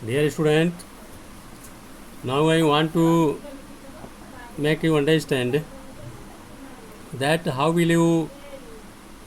Dear student, now I want to make you understand that how will you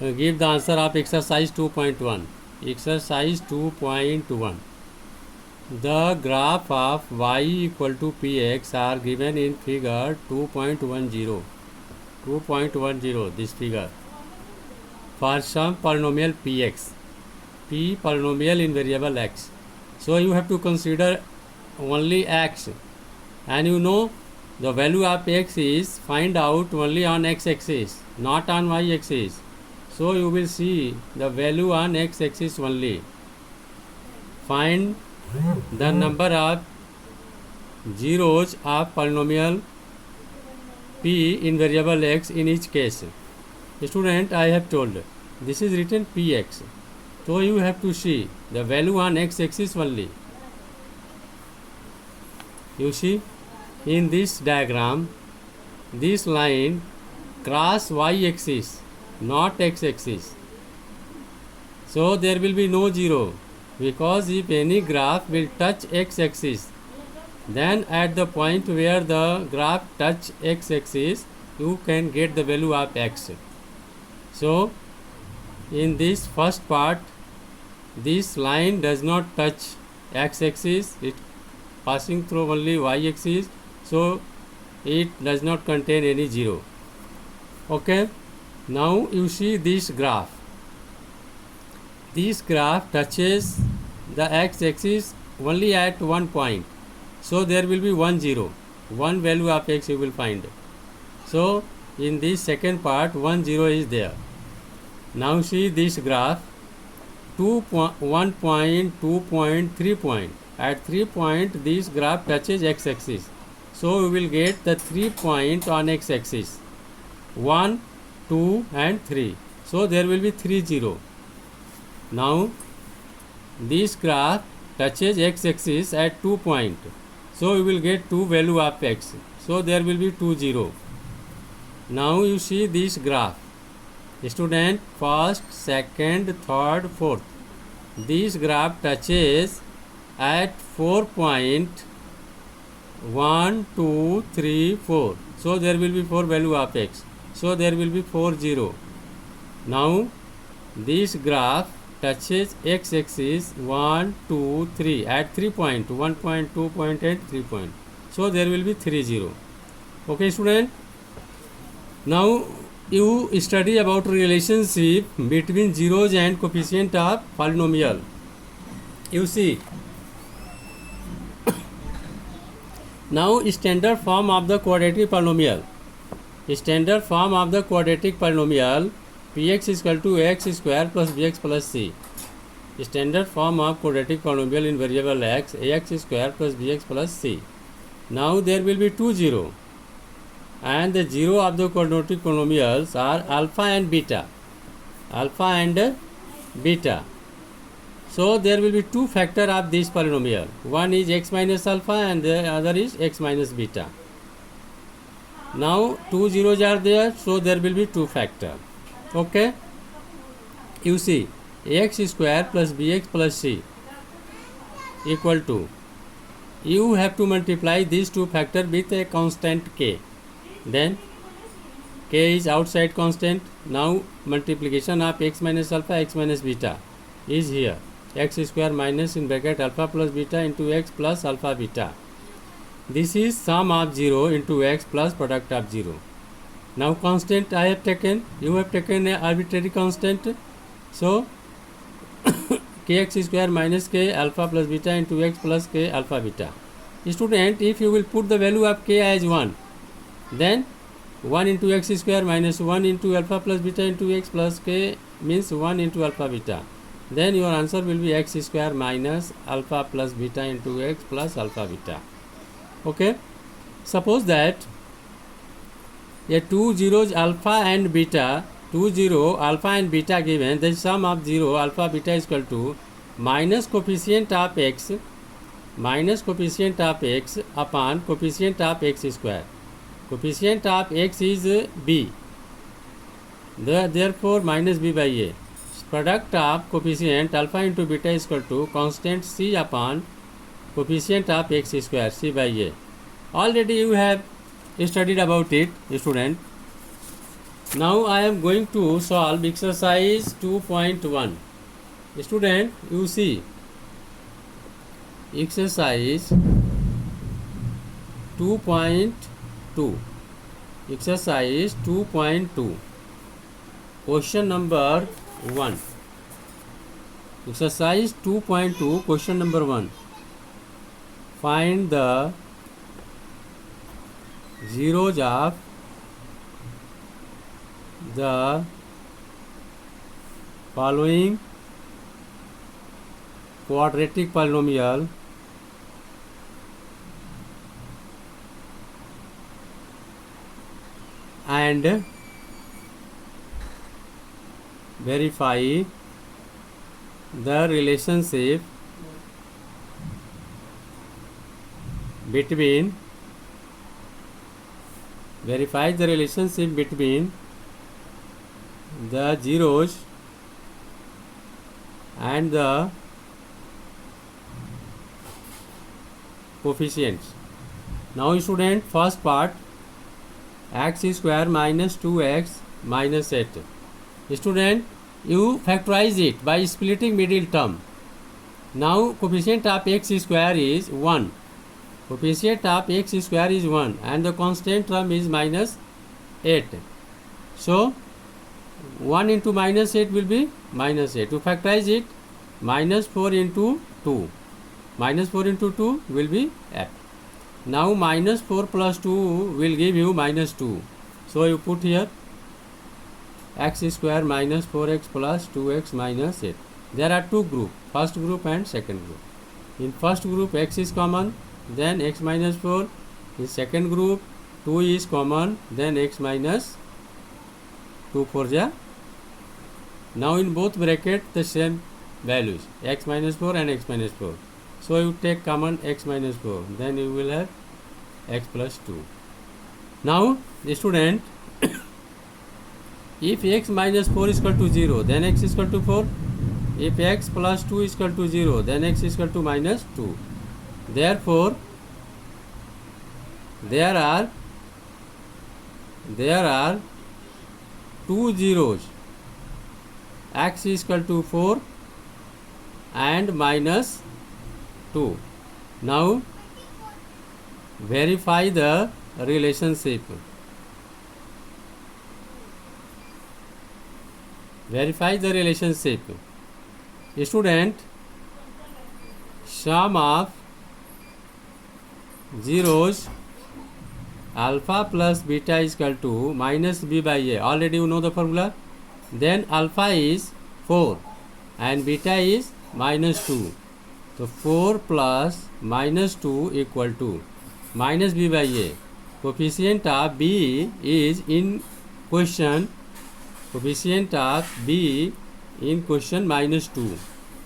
give the answer of exercise 2.1. Exercise 2.1. The graph of y equal to px are given in figure 2.10. 2.10 this figure. For some polynomial px, p polynomial in variable x. So you have to consider only x, and you know the value of x is find out only on x-axis, not on y-axis. So you will see the value on x-axis only. Find the number of zeros of polynomial p in variable x in each case. Student, I have told this is written px. So you have to see the value on x-axis only. You see, in this diagram, this line cross y-axis, not x-axis. So there will be no zero, because if any graph will touch x-axis, then at the point where the graph touch x-axis, you can get the value of x. So in this first part, this line does not touch x-axis, it passing through only y-axis, so it does not contain any zero. Okay, now you see this graph. This graph touches the x-axis only at one point, so there will be one zero, one value of x you will find. So in this second part, 1 0 is there. Now see this graph, 1 point, 2 point, 3 point. At 3 point, this graph touches x-axis. So we will get the 3 point on x-axis, 1, 2 and 3. So there will be 3 0. Now this graph touches x-axis at 2 point. So we will get 2 value of x. So there will be 2 0. Now you see this graph. Student, first, second, third, fourth. This graph touches at 4 point, 1, 2, 3, 4. So there will be 4 value of x. So there will be 4 0. Now this graph touches x-axis 1, 2, 3 at 3 point, 1 point, 2 point and 3 point. So there will be 3 0. Okay student. Now you study about relationship between zeros and coefficient of polynomial. You see, now standard form of the quadratic polynomial. Standard form of the quadratic polynomial px is equal to x square plus bx plus c. Standard form of quadratic polynomial in variable x, ax square plus bx plus c. Now there will be 2 0. And the zero of the quadratic polynomials are alpha and beta. Alpha and beta. So there will be 2 factor of this polynomial. One is x minus alpha and the other is x minus beta. Now 2 zeros are there, so there will be 2 factor. Okay. You see, ax square plus bx plus c equal to, you have to multiply these 2 factor with a constant k. Then k is outside constant. Now multiplication of x minus alpha, x minus beta is here. X square minus in bracket alpha plus beta into x plus alpha beta. This is sum of 0 into x plus product of 0. Now constant I have taken, you have taken an arbitrary constant. So kx square minus k alpha plus beta into x plus k alpha beta. Student, if you will put the value of k as 1, then 1 into x square minus 1 into alpha plus beta into x plus k means 1 into alpha beta. Then your answer will be x square minus alpha plus beta into x plus alpha beta. Okay. Suppose that a 2 zeros alpha and beta, 2 0 alpha and beta given, the sum of 0 alpha beta is equal to minus coefficient of x upon coefficient of x square. Coefficient of x is b, therefore minus b by a. Product of coefficient alpha into beta is equal to constant c upon coefficient of x square c by a. Already you have studied about it, student. Now I am going to solve exercise 2.1. Student, you see exercise 2.2. Exercise 2.2. Question number 1. Exercise 2.2, question number 1. Find the zeros of the following quadratic polynomial and verify the relationship between the zeros and the coefficients. Now student, first part, x square minus 2x minus 8. Student, you factorize it by splitting middle term. Now coefficient of x square is 1. Coefficient of x square is 1 and the constant term is minus 8. So 1 into minus 8 will be minus 8. To factorize it, minus 4 into 2. Minus 4 into 2 will be 8. Now minus 4 plus 2 will give you minus 2. So you put here x square minus 4x plus 2x minus 8. There are two groups, first group and second group. In first group x is common, then x minus 4. In second group 2 is common, then x minus 2 4 ja. Now in both bracket the same values, x minus 4 and x minus 4. So you take common x minus 4, then you will have x plus 2. Now the student, if x minus 4 is equal to 0, then x is equal to 4. If x plus 2 is equal to 0, then x is equal to minus 2. Therefore, there are two zeros, x is equal to 4 and minus 2. Now verify the relationship. Student, sum of zeros alpha plus beta is equal to minus b by a. Already you know the formula. Then alpha is 4 and beta is minus 2. So 4 plus minus 2 equal to minus b by a. Coefficient of b is in question. Coefficient of b in question minus 2.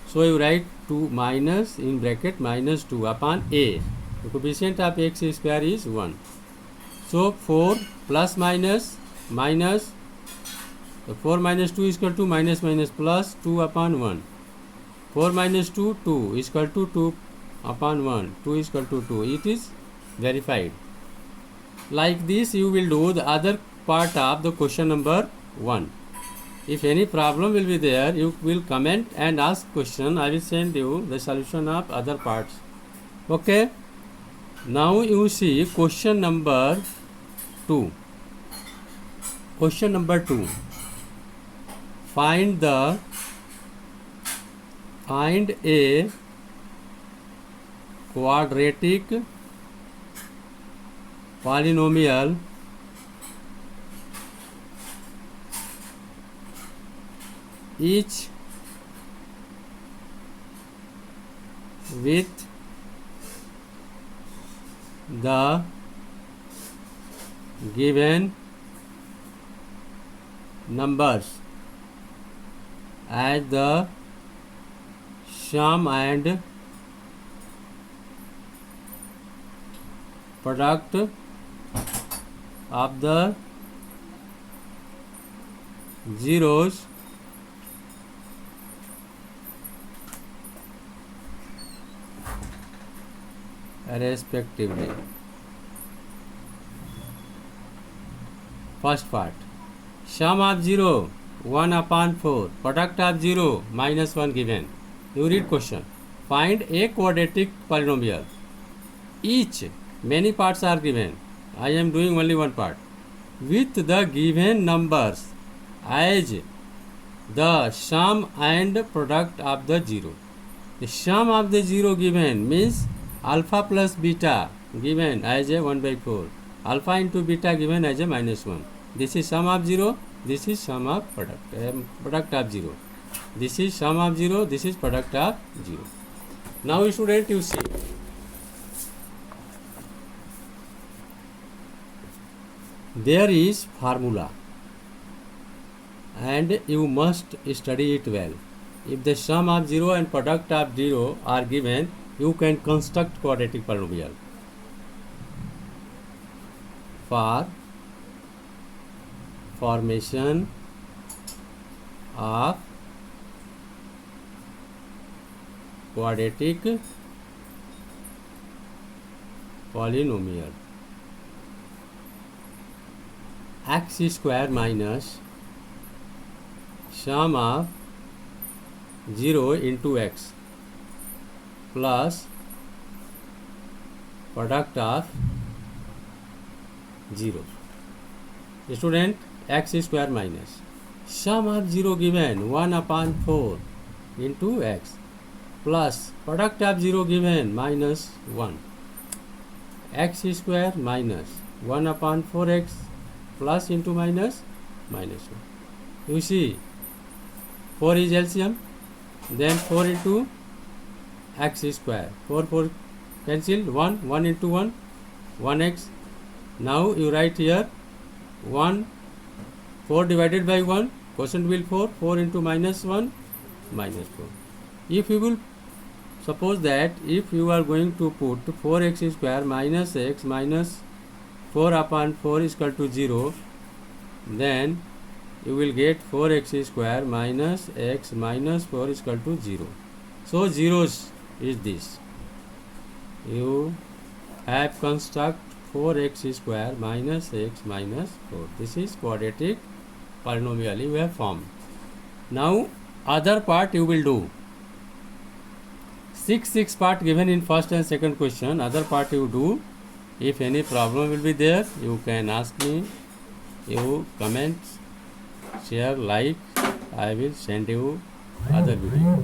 So you write 2 minus in bracket minus 2 upon a. The coefficient of x square is 1. So 4 plus minus minus, so 4 minus 2 is equal to minus minus plus 2 upon 1. 4 minus 2, 2 is equal to 2 upon 1. 2 is equal to 2. It is verified. Like this you will do the other part of the question number 1. If any problem will be there, you will comment and ask question. I will send you the solution of other parts. Okay. Now you see question number 2. Question number 2. Find a quadratic polynomial each with the given numbers as the sum and product of the zeros respectively. First part, sum of 0 1 upon 4, product of 0 minus 1 given. You read question. Find a quadratic polynomial. Each many parts are given. I am doing only one part. With the given numbers as the sum and product of the 0. The sum of the 0 given means alpha plus beta given as a 1 by 4. Alpha into beta given as a minus 1. This is sum of 0. This is sum of product of 0. This is sum of 0. This is product of 0. Now student, you see. There is formula and you must study it well. If the sum of 0 and product of 0 are given, you can construct quadratic polynomial. For formation of quadratic polynomial, x square minus sum of 0 into x plus product of 0. Student, x square minus sum of 0 given 1 upon 4 into x plus product of 0 given minus 1. X square minus 1 upon 4x plus into minus 1. You see, 4 is LCM, then 4 into x square, 4 cancel, 1 into 1, 1x. Now you write here 4 divided by 1, quotient will 4 into minus 1, minus 4. If you will suppose that if you are going to put 4x square minus x minus 4 upon 4 is equal to 0, then you will get 4x square minus x minus 4 is equal to 0. So zeros is this. You have construct 4x square minus x minus 4. This is quadratic polynomial you have formed. Now other part you will do. 6 part given in first and second question. Other part you do. If any problem will be there, you can ask me. You comment, share, like. I will send you other video.